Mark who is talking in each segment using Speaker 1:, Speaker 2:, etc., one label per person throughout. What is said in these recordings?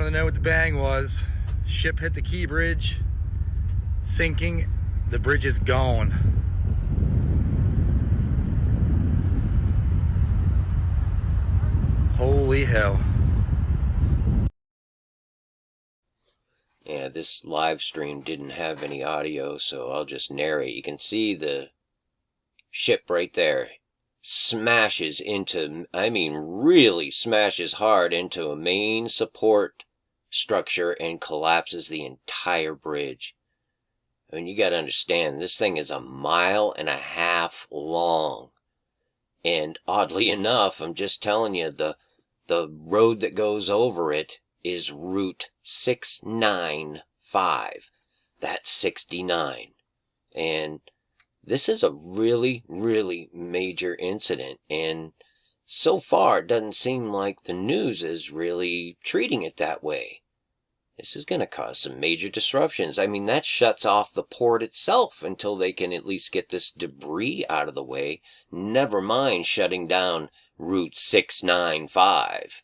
Speaker 1: wanted to know what the bang was. Ship hit the Key Bridge, sinking. The bridge is gone. Holy hell.
Speaker 2: Yeah, this live stream didn't have any audio, so I'll just narrate. You can see the ship right there smashes into, I mean really smashes hard into a main support structure and collapses the entire bridge. I mean, you got to understand, this thing is 1.5 miles long. And oddly enough, I'm just telling you, the road that goes over it is Route 695. That's 69. And this is a really, really major incident. And so far, it doesn't seem like the news is really treating it that way. This is going to cause some major disruptions. I mean, that shuts off the port itself until they can at least get this debris out of the way. Never mind shutting down Route 695.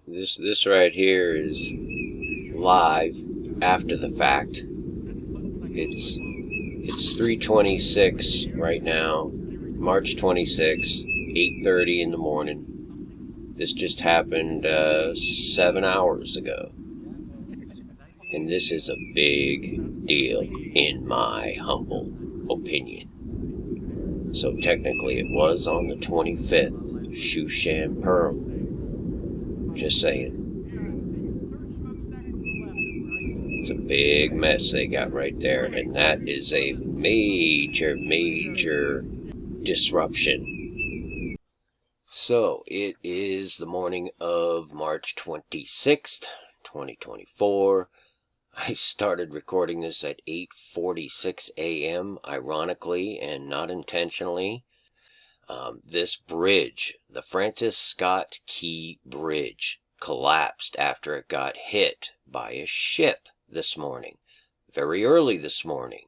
Speaker 2: This right here is live after the fact. It's 3:26 right now, March 26, 8:30 in the morning. This just happened 7 hours ago. And this is a big deal, in my humble opinion. So technically it was on the 25th, Shushan Purim. Just saying. It's a big mess they got right there, and that is a major, major disruption. So, it is the morning of March 26th, 2024. I started recording this at 8:46 a.m., ironically, and not intentionally. This bridge, the Francis Scott Key Bridge, collapsed after it got hit by a ship this morning, very early this morning.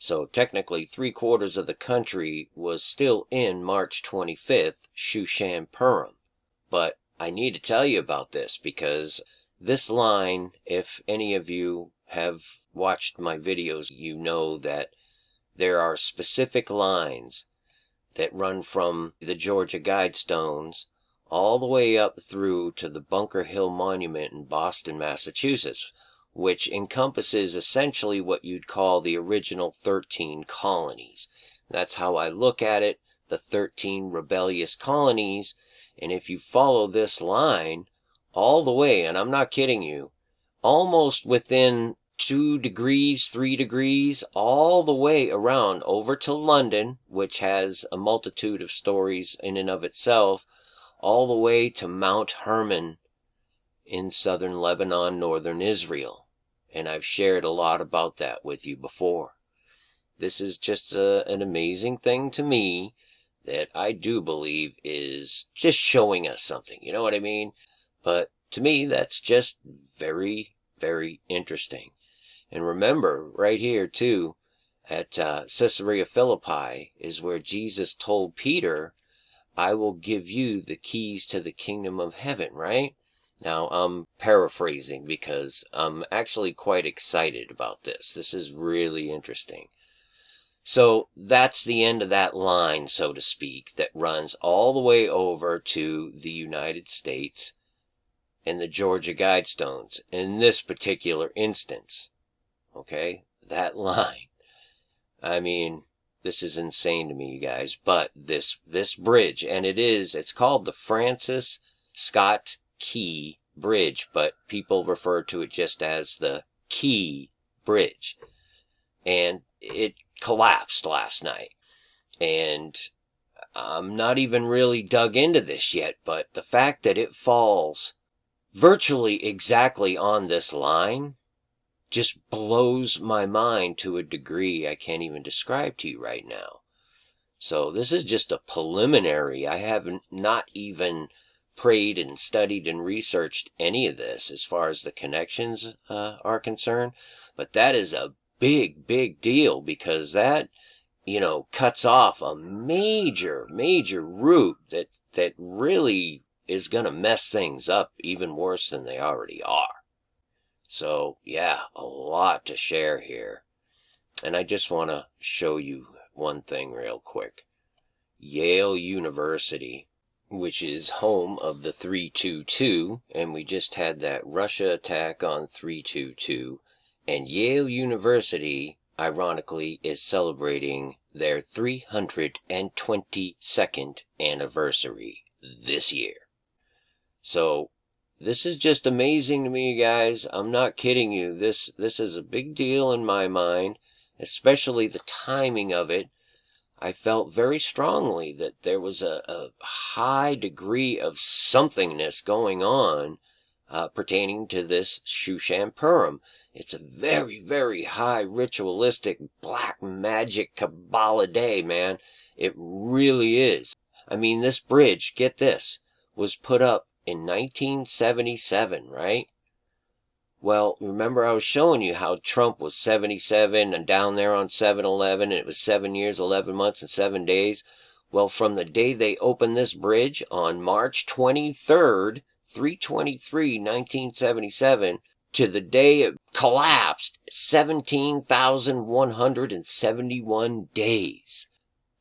Speaker 2: So technically 3/4 of the country was still in March 25th, Shushan Purim. But I need to tell you about this because this line, if any of you have watched my videos, you know that there are specific lines that run from the Georgia Guidestones all the way up through to the Bunker Hill Monument in Boston, Massachusetts, which encompasses essentially what you'd call the original 13 colonies. That's how I look at it, the 13 rebellious colonies. And if you follow this line all the way, and I'm not kidding you, almost within 2 degrees, 3 degrees, all the way around over to London, which has a multitude of stories in and of itself, all the way to Mount Hermon in southern Lebanon, northern Israel. And I've shared a lot about that with you before. This is just an amazing thing to me that I do believe is just showing us something. You know what I mean? But to me, that's just very, very interesting. And remember, right here, too, at Caesarea Philippi is where Jesus told Peter, I will give you the keys to the kingdom of heaven, right? Now, I'm paraphrasing because I'm actually quite excited about this. This is really interesting. So that's the end of that line, so to speak, that runs all the way over to the United States and the Georgia Guidestones in this particular instance. Okay? That line. I mean, this is insane to me, you guys. But this bridge, and it's called the Francis Scott Key Bridge, but people refer to it just as the Key Bridge. And it collapsed last night. And I'm not even really dug into this yet, but the fact that it falls virtually exactly on this line just blows my mind to a degree I can't even describe to you right now. So this is just a preliminary. I haven't not even prayed and studied and researched any of this as far as the connections are concerned. But that is a big, big deal because that cuts off a major route that really is going to mess things up even worse than they already are. So, yeah, a lot to share here. And I just want to show you one thing real quick. Yale University, which is home of the 322, and we just had that Russia attack on 322, and Yale University, ironically, is celebrating their 322nd anniversary this year. So, this is just amazing to me, guys. I'm not kidding you. This is a big deal in my mind, especially the timing of it. I felt very strongly that there was a high degree of somethingness going on pertaining to this Shushan Purim. It's a very, very high ritualistic black magic Kabbalah day, man. It really is. I mean, this bridge, get this, was put up in 1977, right? Well, remember I was showing you how Trump was 77 and down there on 7/11, and it was 7 years, 11 months, and 7 days. Well, from the day they opened this bridge on March 23rd, 3/23/1977, to the day it collapsed, 17,171 days.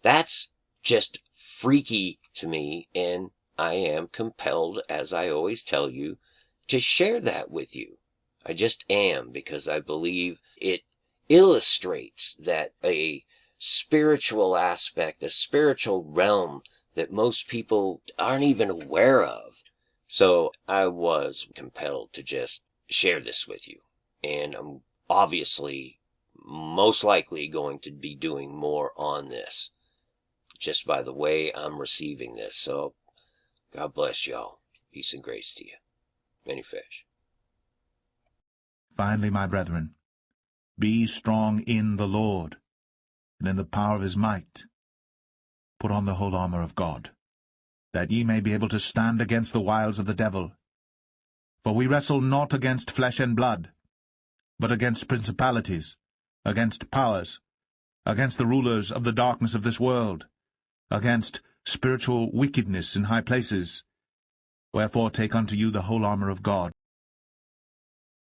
Speaker 2: That's just freaky to me, and I am compelled, as I always tell you, to share that with you. I just am, because I believe it illustrates that a spiritual aspect, a spiritual realm that most people aren't even aware of. So I was compelled to just share this with you. And I'm obviously most likely going to be doing more on this, just by the way I'm receiving this. So God bless y'all. Peace and grace to you. Many fish.
Speaker 3: Finally, my brethren, be strong in the Lord, and in the power of his might. Put on the whole armor of God, that ye may be able to stand against the wiles of the devil. For we wrestle not against flesh and blood, but against principalities, against powers, against the rulers of the darkness of this world, against spiritual wickedness in high places. Wherefore take unto you the whole armor of God,